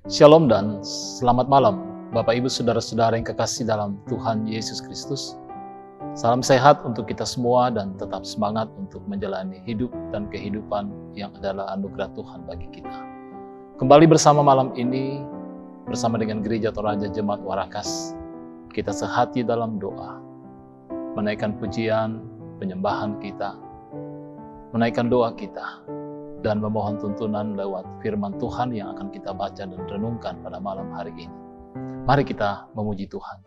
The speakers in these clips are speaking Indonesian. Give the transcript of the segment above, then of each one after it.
Shalom dan selamat malam, Bapak Ibu Saudara-saudara yang kekasih dalam Tuhan Yesus Kristus. Salam sehat untuk kita semua dan tetap semangat untuk menjalani hidup dan kehidupan yang adalah anugerah Tuhan bagi kita. Kembali bersama malam ini, bersama dengan Gereja Toraja Jemaat Warakas, kita sehati dalam doa, menaikkan pujian, penyembahan kita, menaikkan doa kita, dan memohon tuntunan lewat firman Tuhan yang akan kita baca dan renungkan pada malam hari ini. Mari kita memuji Tuhan.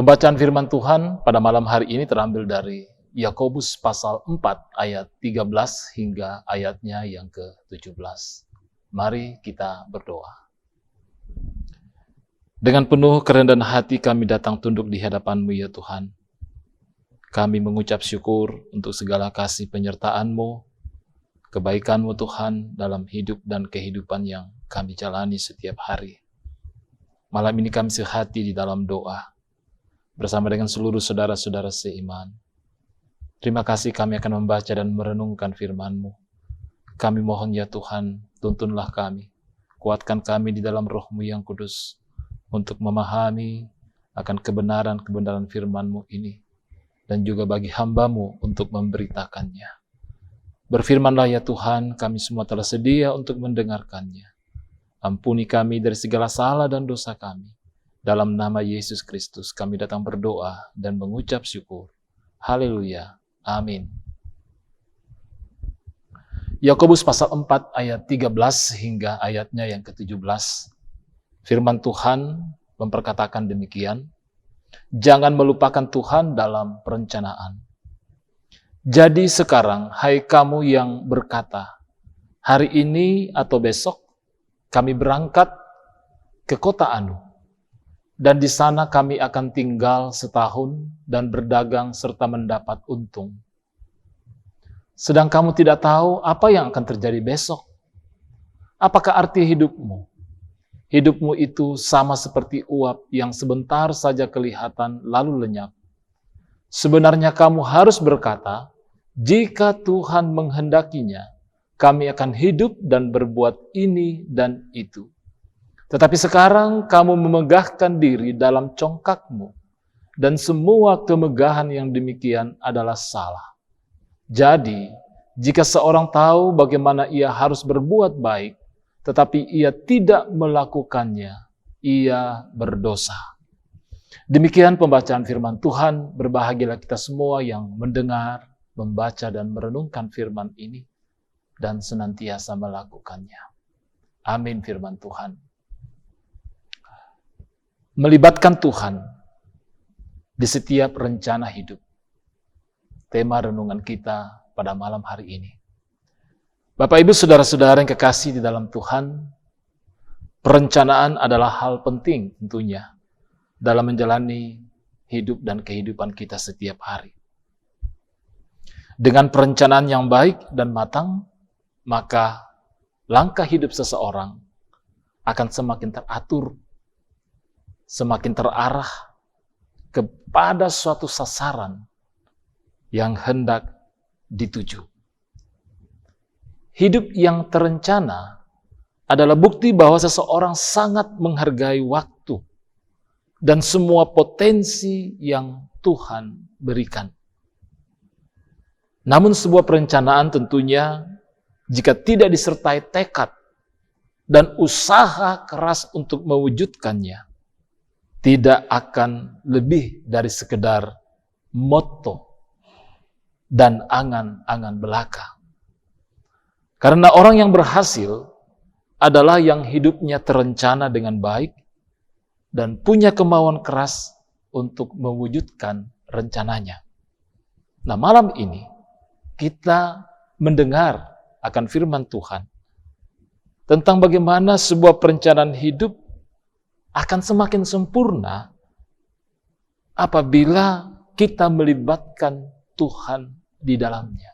Pembacaan firman Tuhan pada malam hari ini terambil dari Yakobus pasal 4 ayat 13 hingga ayatnya yang ke-17. Mari kita berdoa. Dengan penuh kerendahan hati kami datang tunduk di hadapan-Mu ya Tuhan. Kami mengucap syukur untuk segala kasih penyertaan-Mu, kebaikan-Mu Tuhan dalam hidup dan kehidupan yang kami jalani setiap hari. Malam ini kami sehati di dalam doa bersama dengan seluruh saudara-saudara seiman. Terima kasih kami akan membaca dan merenungkan firman-Mu. Kami mohon ya Tuhan, tuntunlah kami, kuatkan kami di dalam Roh-Mu yang kudus, untuk memahami akan kebenaran-kebenaran firman-Mu ini, dan juga bagi hamba-Mu untuk memberitakannya. Berfirmanlah ya Tuhan, kami semua telah sedia untuk mendengarkannya. Ampuni kami dari segala salah dan dosa kami. Dalam nama Yesus Kristus kami datang berdoa dan mengucap syukur. Haleluya. Amin. Yakobus pasal 4 ayat 13 hingga ayatnya yang ke-17. Firman Tuhan memperkatakan demikian. Jangan melupakan Tuhan dalam perencanaan. Jadi sekarang, hai kamu yang berkata, hari ini atau besok kami berangkat ke kota Anu. Dan di sana kami akan tinggal setahun dan berdagang serta mendapat untung. Sedang kamu tidak tahu apa yang akan terjadi besok. Apakah arti hidupmu? Hidupmu itu sama seperti uap yang sebentar saja kelihatan lalu lenyap. Sebenarnya kamu harus berkata, jika Tuhan menghendakinya, kami akan hidup dan berbuat ini dan itu. Tetapi sekarang kamu memegahkan diri dalam congkakmu, dan semua kemegahan yang demikian adalah salah. Jadi, jika seorang tahu bagaimana ia harus berbuat baik, tetapi ia tidak melakukannya, ia berdosa. Demikian pembacaan firman Tuhan. Berbahagialah kita semua yang mendengar, membaca, dan merenungkan firman ini, dan senantiasa melakukannya. Amin firman Tuhan. Melibatkan Tuhan di setiap rencana hidup. Tema renungan kita pada malam hari ini. Bapak, Ibu, saudara-saudara yang kekasih di dalam Tuhan, perencanaan adalah hal penting tentunya dalam menjalani hidup dan kehidupan kita setiap hari. Dengan perencanaan yang baik dan matang, maka langkah hidup seseorang akan semakin teratur, semakin terarah kepada suatu sasaran yang hendak dituju. Hidup yang terencana adalah bukti bahwa seseorang sangat menghargai waktu dan semua potensi yang Tuhan berikan. Namun sebuah perencanaan tentunya jika tidak disertai tekad dan usaha keras untuk mewujudkannya, tidak akan lebih dari sekedar moto dan angan-angan belaka. Karena orang yang berhasil adalah yang hidupnya terencana dengan baik dan punya kemauan keras untuk mewujudkan rencananya. Nah, malam ini kita mendengar akan firman Tuhan tentang bagaimana sebuah perencanaan hidup akan semakin sempurna apabila kita melibatkan Tuhan di dalamnya.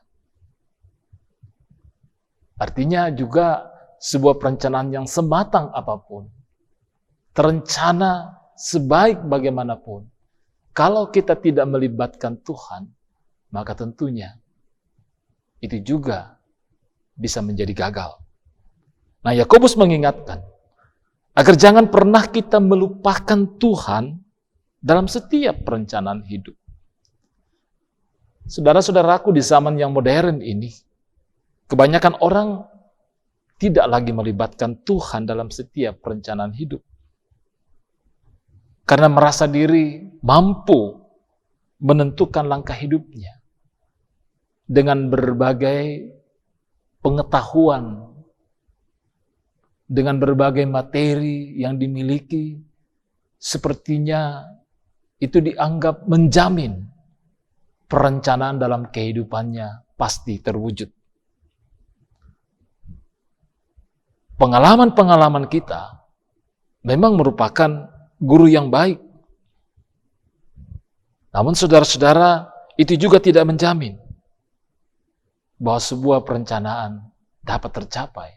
Artinya juga sebuah perencanaan yang sematang apapun, terencana sebaik bagaimanapun, kalau kita tidak melibatkan Tuhan, maka tentunya itu juga bisa menjadi gagal. Nah, Yakobus mengingatkan agar jangan pernah kita melupakan Tuhan dalam setiap perencanaan hidup. Saudara-saudaraku, di zaman yang modern ini, kebanyakan orang tidak lagi melibatkan Tuhan dalam setiap perencanaan hidup. Karena merasa diri mampu menentukan langkah hidupnya dengan berbagai pengetahuan, dengan berbagai materi yang dimiliki, sepertinya itu dianggap menjamin perencanaan dalam kehidupannya pasti terwujud. Pengalaman-pengalaman kita memang merupakan guru yang baik. Namun saudara-saudara, itu juga tidak menjamin bahwa sebuah perencanaan dapat tercapai.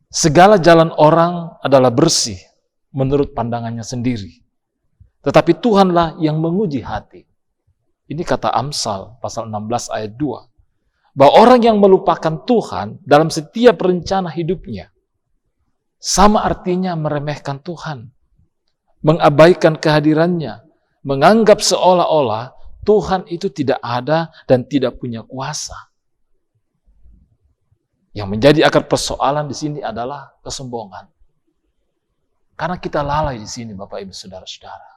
Segala jalan orang adalah bersih menurut pandangannya sendiri. Tetapi Tuhanlah yang menguji hati. Ini kata Amsal pasal 16 ayat 2. Bahwa orang yang melupakan Tuhan dalam setiap rencana hidupnya, sama artinya meremehkan Tuhan, mengabaikan kehadirannya, menganggap seolah-olah Tuhan itu tidak ada dan tidak punya kuasa. Yang menjadi akar persoalan di sini adalah kesombongan. Karena kita lalai di sini, Bapak Ibu Saudara-saudara,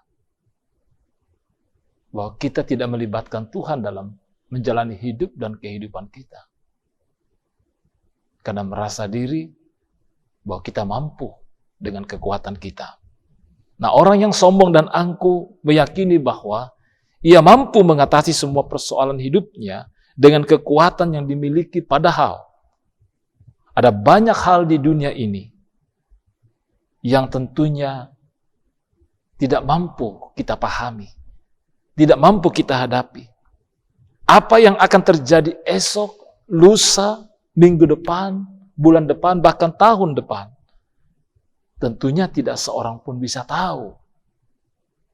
bahwa kita tidak melibatkan Tuhan dalam menjalani hidup dan kehidupan kita. Karena merasa diri bahwa kita mampu dengan kekuatan kita. Nah, orang yang sombong dan angkuh meyakini bahwa ia mampu mengatasi semua persoalan hidupnya dengan kekuatan yang dimiliki, padahal ada banyak hal di dunia ini yang tentunya tidak mampu kita pahami, tidak mampu kita hadapi. Apa yang akan terjadi esok, lusa, minggu depan, bulan depan, bahkan tahun depan, tentunya tidak seorang pun bisa tahu.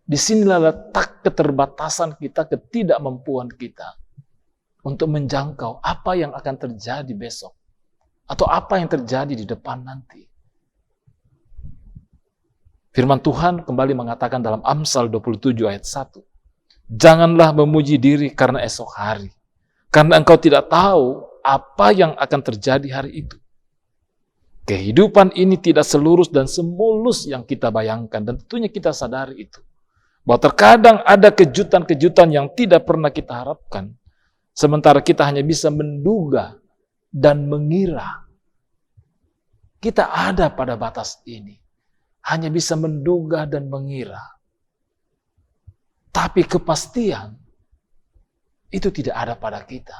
Disinilah letak keterbatasan kita, ketidakmampuan kita untuk menjangkau apa yang akan terjadi besok atau apa yang terjadi di depan nanti. Firman Tuhan kembali mengatakan dalam Amsal 27 ayat 1. Janganlah memuji diri karena esok hari, Karena engkau tidak tahu apa yang akan terjadi hari itu. Kehidupan ini tidak selurus dan semulus yang kita bayangkan, dan tentunya kita sadari itu. Bahwa terkadang ada kejutan-kejutan yang tidak pernah kita harapkan, sementara kita hanya bisa menduga dan mengira. Kita ada pada batas ini, hanya bisa menduga dan mengira. Tapi kepastian itu tidak ada pada kita.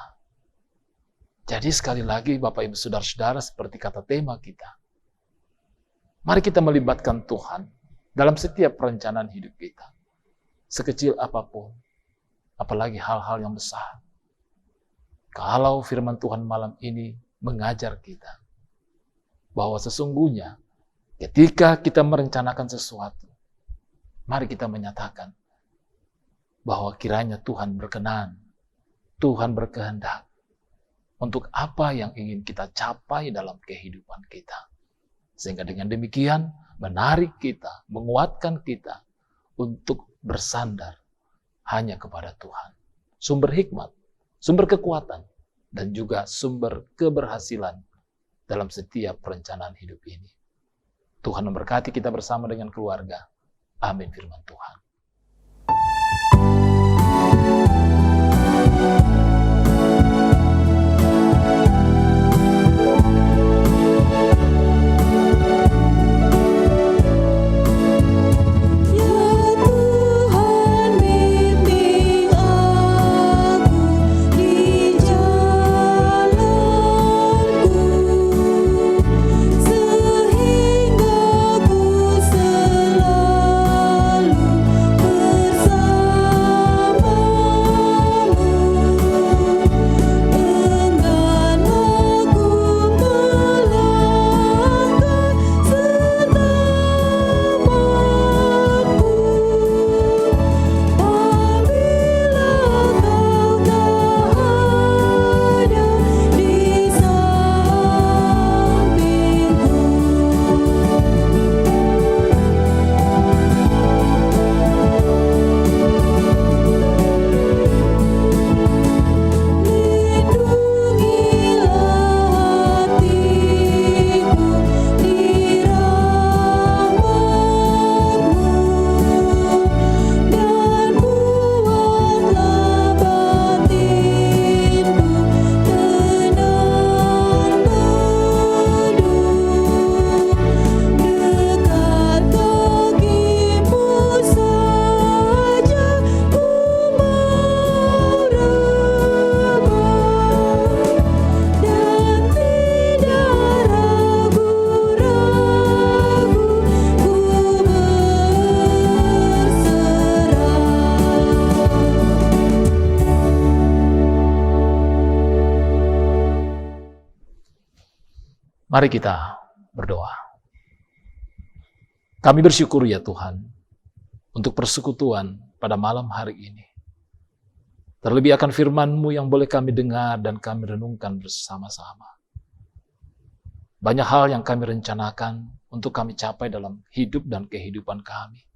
Jadi sekali lagi Bapak Ibu Saudara-saudara, seperti kata tema kita, mari kita melibatkan Tuhan dalam setiap perencanaan hidup kita. Sekecil apapun, apalagi hal-hal yang besar. Kalau firman Tuhan malam ini mengajar kita bahwa sesungguhnya ketika kita merencanakan sesuatu, mari kita menyatakan bahwa kiranya Tuhan berkenan, Tuhan berkehendak untuk apa yang ingin kita capai dalam kehidupan kita. Sehingga dengan demikian menarik kita, menguatkan kita untuk bersandar hanya kepada Tuhan. Sumber hikmat, sumber kekuatan, dan juga sumber keberhasilan dalam setiap perencanaan hidup ini. Tuhan memberkati kita bersama dengan keluarga. Amin firman Tuhan. Mari kita berdoa. Kami bersyukur ya Tuhan untuk persekutuan pada malam hari ini. Terlebih akan firman-Mu yang boleh kami dengar dan kami renungkan bersama-sama. Banyak hal yang kami rencanakan untuk kami capai dalam hidup dan kehidupan kami.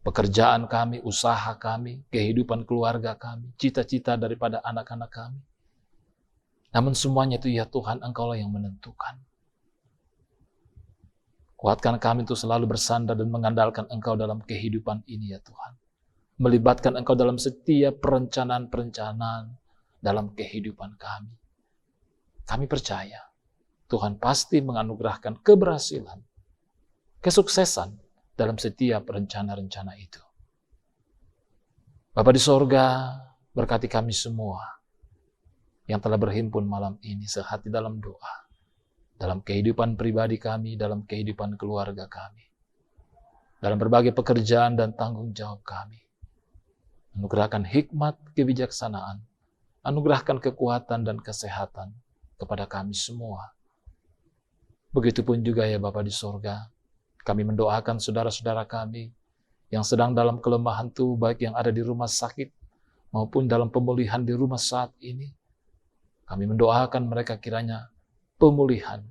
Pekerjaan kami, usaha kami, kehidupan keluarga kami, cita-cita daripada anak-anak kami. Namun semuanya itu ya Tuhan, Engkaulah yang menentukan. Kuatkan kami untuk selalu bersandar dan mengandalkan Engkau dalam kehidupan ini ya Tuhan. Melibatkan Engkau dalam setiap perencanaan-perencanaan dalam kehidupan kami. Kami percaya Tuhan pasti menganugerahkan keberhasilan, kesuksesan dalam setiap rencana-rencana itu. Bapa di sorga, berkati kami semua yang telah berhimpun malam ini sehati dalam doa, dalam kehidupan pribadi kami, dalam kehidupan keluarga kami, dalam berbagai pekerjaan dan tanggung jawab kami. Anugerahkan hikmat, kebijaksanaan, anugerahkan kekuatan dan kesehatan kepada kami semua. Begitupun juga ya Bapa di sorga, kami mendoakan saudara-saudara kami yang sedang dalam kelemahan tubuh, baik yang ada di rumah sakit maupun dalam pemulihan di rumah saat ini. Kami mendoakan mereka kiranya pemulihan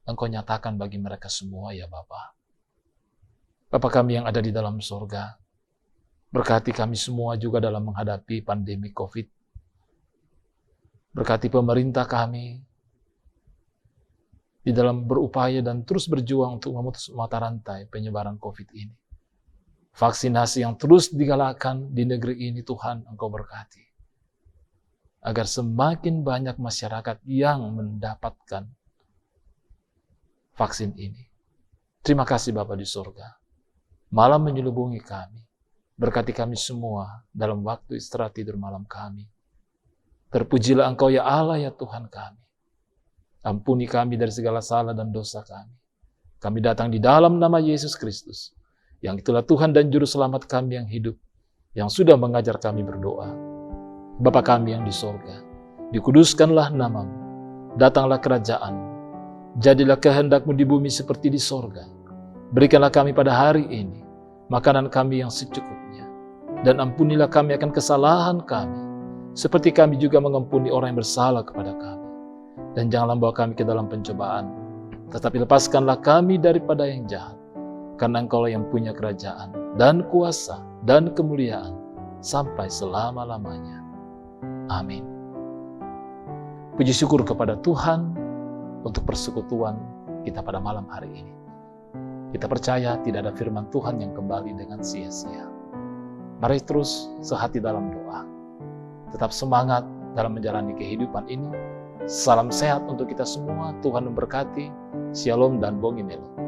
Engkau nyatakan bagi mereka semua ya Bapa. Bapa kami yang ada di dalam sorga, berkati kami semua juga dalam menghadapi pandemi COVID. Berkati pemerintah kami di dalam berupaya dan terus berjuang untuk memutus mata rantai penyebaran COVID ini. Vaksinasi yang terus digalakkan di negeri ini, Tuhan, Engkau berkati. Agar semakin banyak masyarakat yang mendapatkan vaksin ini. Terima kasih Bapa di surga. Malam menyelubungi kami. Berkati kami semua dalam waktu istirahat tidur malam kami. Terpujilah Engkau ya Allah ya Tuhan kami. Ampuni kami dari segala salah dan dosa kami. Kami datang di dalam nama Yesus Kristus, yang itulah Tuhan dan Juru Selamat kami yang hidup, yang sudah mengajar kami berdoa. Bapa kami yang di sorga, dikuduskanlah namamu, datanglah kerajaan-mu, jadilah kehendak-mu di bumi seperti di sorga. Berikanlah kami pada hari ini makanan kami yang secukupnya, dan ampunilah kami akan kesalahan kami, seperti kami juga mengampuni orang yang bersalah kepada kami. Dan janganlah bawa kami ke dalam pencobaan, tetapi lepaskanlah kami daripada yang jahat, karena Engkau yang punya kerajaan, dan kuasa, dan kemuliaan, sampai selama-lamanya. Amin. Puji syukur kepada Tuhan untuk persekutuan kita pada malam hari ini. Kita percaya tidak ada firman Tuhan yang kembali dengan sia-sia. Mari terus sehati dalam doa. Tetap semangat dalam menjalani kehidupan ini. Salam sehat untuk kita semua. Tuhan memberkati. Shalom dan Bongimelo.